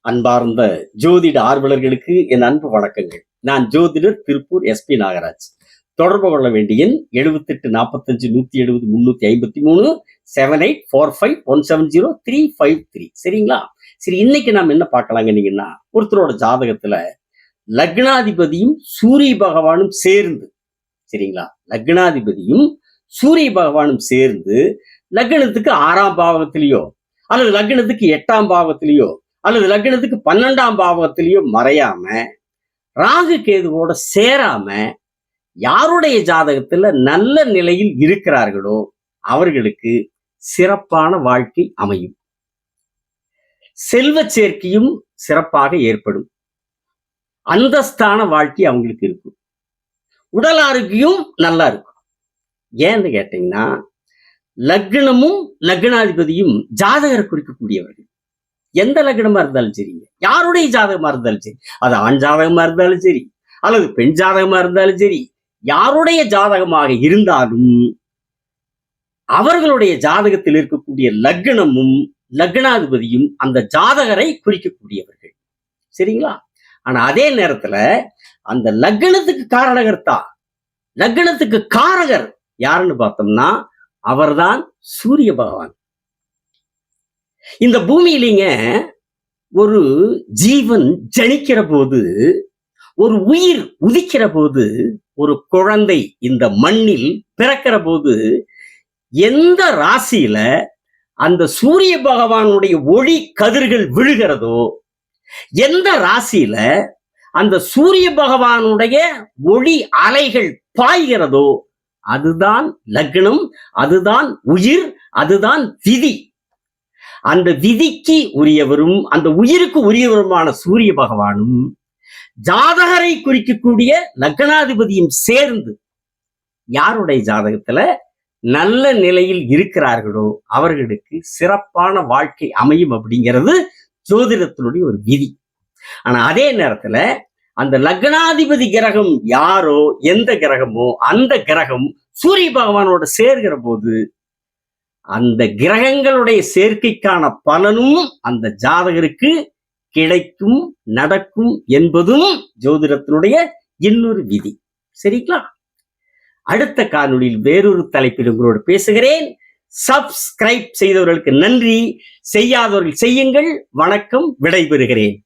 அன்பார்ந்த ஜோதிட ஆர்வலர்களுக்கு என் அன்பு வணக்கங்கள். நான் ஜோதிடர் திருப்பூர் SP நாகராஜ். தொடர்பு கொள்ள வேண்டிய எண் 7845 170 353 7845 170 353. சரிங்களா? சரி, இன்னைக்கு நாம் என்ன பார்க்கலாங்கன்னீங்கன்னா, ஒருத்தரோட ஜாதகத்துல லக்னாதிபதியும் சூரிய பகவானும் சேர்ந்து, சரிங்களா, லக்னாதிபதியும் சூரிய பகவானும் சேர்ந்து லக்னத்துக்கு 6ஆம் பாவத்திலேயோ அல்லது லக்னத்துக்கு 8ஆம் பாவத்திலேயோ அல்லது லக்னத்துக்கு 12ஆம் பாவத்திலேயோ மறையாம ராகு கேதுவோட சேராம யாருடைய ஜாதகத்துல நல்ல நிலையில் இருக்கிறார்களோ அவர்களுக்கு சிறப்பான வாழ்க்கை அமையும். செல்வ சேர்க்கையும் சிறப்பாக ஏற்படும். அந்தஸ்தான வாழ்க்கை அவங்களுக்கு இருக்கும். உடல் ஆரோக்கியம் நல்லா இருக்கும். ஏன்னு கேட்டீங்கன்னா, லக்னமும் லக்னாதிபதியும் ஜாதகரை குறிக்கக்கூடியவர்கள். எந்த லக்னமா இருந்தாலும் சரிங்க, யாருடைய ஜாதகமா இருந்தாலும் சரி, அது ஆண் ஜாதகமா இருந்தாலும் சரி அல்லது பெண் ஜாதகமா இருந்தாலும் சரி, யாருடைய ஜாதகமாக இருந்தாலும் அவர்களுடைய ஜாதகத்தில் இருக்கக்கூடிய லக்னமும் லக்னாதிபதியும் அந்த ஜாதகரை குறிக்கக்கூடியவர்கள். சரிங்களா? ஆனா அதே நேரத்துல அந்த லக்னத்துக்கு காரணகர்த்தா, லக்னத்துக்கு காரகர் யாருன்னு பார்த்தோம்னா அவர்தான் சூரிய பகவான். இந்த பூமியிலிங்க ஒரு ஜீவன் ஜனிக்கிற போது, ஒரு உயிர் உதிக்கிற போது, ஒரு குழந்தை இந்த மண்ணில் பிறக்கிற போது எந்த ராசியில அந்த சூரிய பகவானுடைய ஒளி கதிர்கள் விழுகிறதோ, எந்த ராசியில அந்த சூரிய பகவானுடைய ஒளி அலைகள் பாய்கிறதோ அதுதான் லக்னம், அதுதான் உயிர், அதுதான் விதி. அந்த விதிக்கு உரியவரும் அந்த உயிருக்கு உரியவருமான சூரிய பகவானும் ஜாதகரை குறிக்கக்கூடிய லக்னாதிபதியும் சேர்ந்து யாருடைய ஜாதகத்துல நல்ல நிலையில் இருக்கிறார்களோ அவர்களுக்கு சிறப்பான வாழ்க்கை அமையும் அப்படிங்கிறது ஜோதிடத்தினுடைய ஒரு விதி. ஆனா அதே நேரத்துல அந்த லக்னாதிபதி கிரகம் யாரோ, எந்த கிரகமோ அந்த கிரகம் சூரிய பகவானோட சேர்கிற போது அந்த கிரகங்களுடைய சேர்க்கைக்கான பலனும் அந்த ஜாதகருக்கு கிடைக்கும், நடக்கும் என்பதும் ஜோதிடத்தினுடைய இன்னொரு விதி. சரிங்களா? அடுத்த காணொளியில் வேறொரு தலைப்பில் உங்களோடு பேசுகிறேன். சப்ஸ்கிரைப் செய்தவர்களுக்கு நன்றி, செய்யாதவர்கள் செய்யுங்கள். வணக்கம், விடைபெறுகிறேன்.